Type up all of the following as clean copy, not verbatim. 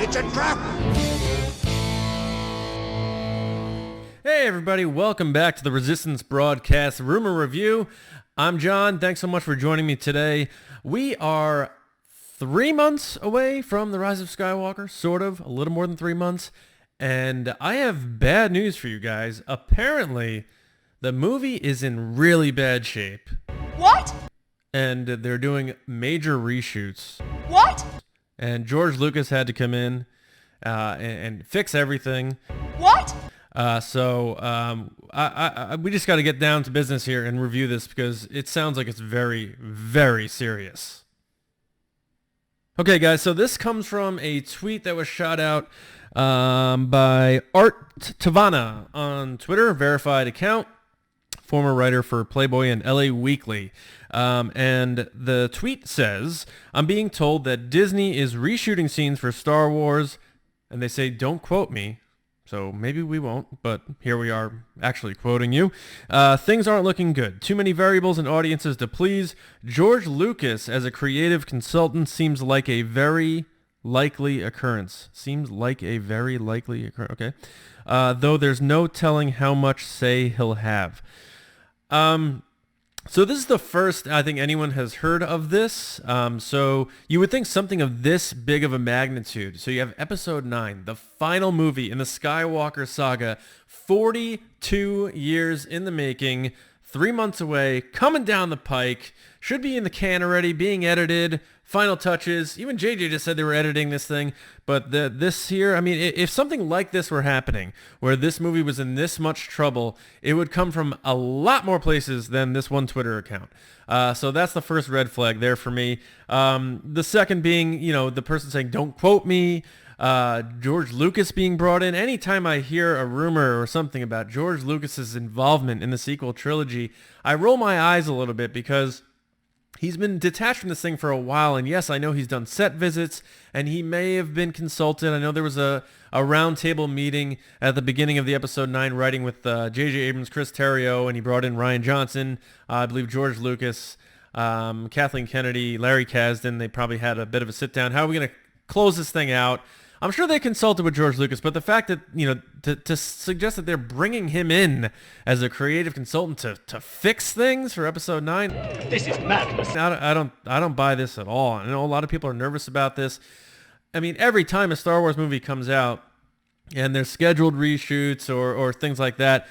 It's a trap! Hey everybody, welcome back to the Resistance Broadcast Rumor Review. I'm John. Thanks so much for joining me today. We are 3 months away from The Rise of Skywalker, sort of, a little more than 3 months. And I have bad news for you guys. Apparently, the movie is in really bad shape. What? And they're doing major reshoots. What? And George Lucas had to come in and fix everything. What? We just got to get down to business here and review this because it sounds like it's very, very serious. Okay, guys, so this comes from a tweet that was shot out by Art Tavana on Twitter, verified account, former writer for Playboy and LA Weekly. And the tweet says, I'm being told that Disney is reshooting scenes for Star Wars, and they say, don't quote me. So maybe we won't, but here we are actually quoting you. Things aren't looking good. Too many variables and audiences to please. George Lucas as a creative consultant seems like a very likely occurrence. Okay. Though there's no telling how much say he'll have. So this is the first I think anyone has heard of this. So you would think something of this big of a magnitude. So you have Episode 9, the final movie in the Skywalker saga, 42 years in the making, 3 months away, coming down the pike, should be in the can already, being edited, final touches. Even JJ just said they were editing this thing. But this here, I mean, if something like this were happening, where this movie was in this much trouble, it would come from a lot more places than this one Twitter account. So that's the first red flag there for me. The second being, the person saying, don't quote me. George Lucas being brought in. Anytime I hear a rumor or something about George Lucas's involvement in the sequel trilogy, I roll my eyes a little bit because he's been detached from this thing for a while, and yes, I know he's done set visits, and he may have been consulted. I know there was a roundtable meeting at the beginning of the Episode 9 writing with J.J. Abrams, Chris Terrio, and he brought in Rian Johnson, I believe George Lucas, Kathleen Kennedy, Larry Kasdan. They probably had a bit of a sit-down. How are we going to close this thing out? I'm sure they consulted with George Lucas, but the fact that, to suggest that they're bringing him in as a creative consultant to fix things for Episode 9, this is madness. I don't buy this at all. I know a lot of people are nervous about this. I mean, every time a Star Wars movie comes out and there's scheduled reshoots or things like that,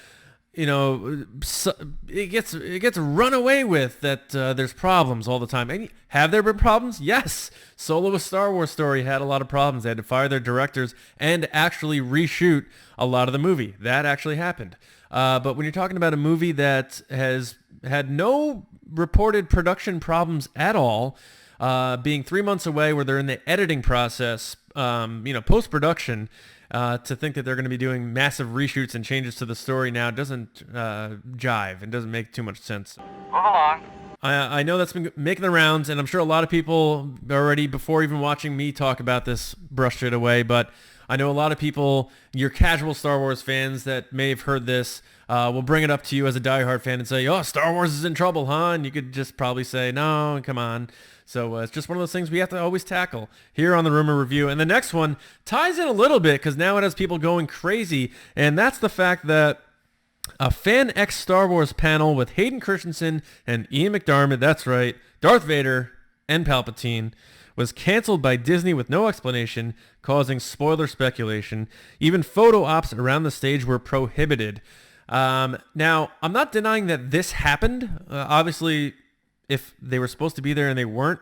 it gets run away with that there's problems all the time. And have there been problems? Yes. Solo: A Star Wars Story had a lot of problems. They had to fire their directors and actually reshoot a lot of the movie. That actually happened. But when you're talking about a movie that has had no reported production problems at all, being 3 months away where they're in the editing process, post-production, to think that they're going to be doing massive reshoots and changes to the story now doesn't jive and doesn't make too much sense. Move along. I know that's been making the rounds, and I'm sure a lot of people already, before even watching me talk about this, brushed it away, but I know a lot of people, your casual Star Wars fans that may have heard this, will bring it up to you as a diehard fan and say, oh, Star Wars is in trouble, huh? And you could just probably say, no, come on. So it's just one of those things we have to always tackle here on the Rumor Review. And the next one ties in a little bit because now it has people going crazy. And that's the fact that a Fan X Star Wars panel with Hayden Christensen and Ian McDiarmid, that's right, Darth Vader and Palpatine, was canceled by Disney with no explanation, causing spoiler speculation. Even photo ops around the stage were prohibited. Now, I'm not denying that this happened. Obviously, if they were supposed to be there and they weren't,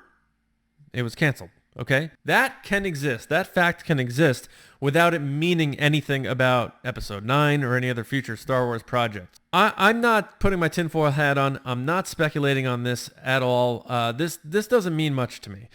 it was canceled. Okay? That can exist. That fact can exist without it meaning anything about Episode 9 or any other future Star Wars project. I'm not putting my tinfoil hat on. I'm not speculating on this at all. This doesn't mean much to me.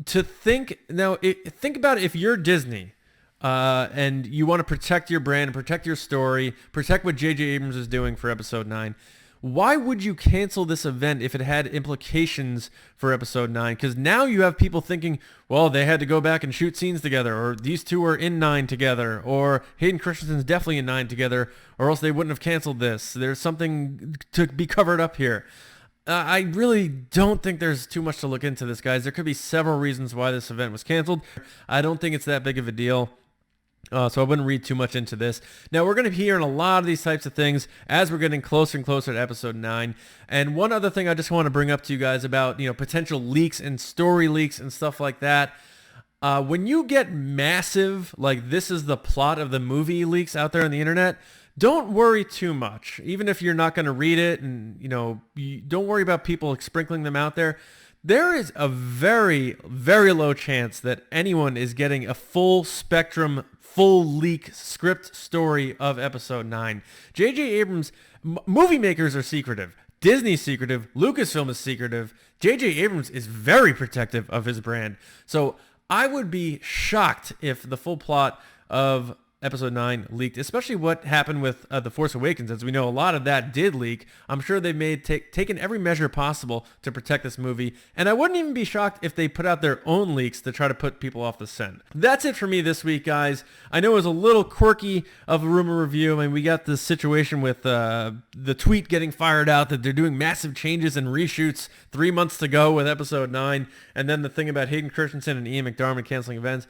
Think about it, if you're Disney and you want to protect your brand, protect your story, protect what J.J. Abrams is doing for Episode 9, why would you cancel this event if it had implications for Episode 9? Because now you have people thinking, well, they had to go back and shoot scenes together, or these two are in 9 together, or Hayden Christensen's definitely in 9 together, or else they wouldn't have canceled this. There's something to be covered up here. I really don't think there's too much to look into this, guys. There could be several reasons why this event was canceled. I don't think it's that big of a deal. So I wouldn't read too much into this. Now, we're going to be hearing a lot of these types of things as we're getting closer and closer to episode 9. And one other thing I just want to bring up to you guys about, potential leaks and story leaks and stuff like that. When you get massive, like this is the plot of the movie leaks out there on the internet, don't worry too much. Even if you're not going to read it and, you don't worry about people sprinkling them out there. There is a very, very low chance that anyone is getting a full spectrum, full leak script story of episode 9. J.J. Abrams, movie makers are secretive. Disney's secretive. Lucasfilm is secretive. J.J. Abrams is very protective of his brand. So I would be shocked if the full plot of episode 9 leaked, especially what happened with The Force Awakens. As we know, a lot of that did leak. I'm sure they've taken every measure possible to protect this movie, and I wouldn't even be shocked if they put out their own leaks to try to put people off the scent. That's it for me this week, guys. I know it was a little quirky of a rumor review. I mean, we got this situation with the tweet getting fired out that they're doing massive changes and reshoots 3 months to go with episode 9, and then the thing about Hayden Christensen and Ian McDiarmid canceling events.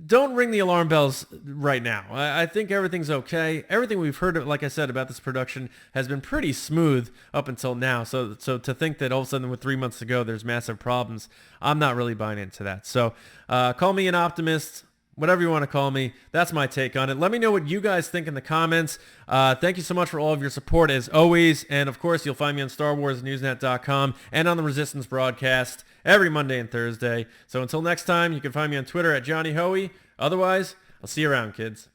Don't ring the alarm bells right now. I think everything's okay. Everything we've heard, like I said, about this production has been pretty smooth up until now. So to think that all of a sudden with 3 months to go, there's massive problems, I'm not really buying into that. So call me an optimist, whatever you want to call me. That's my take on it. Let me know what you guys think in the comments. Thank you so much for all of your support as always. And of course, you'll find me on StarWarsNewsNet.com and on the Resistance broadcast every Monday and Thursday. So until next time, you can find me on Twitter at Johnny Hoey. Otherwise, I'll see you around, kids.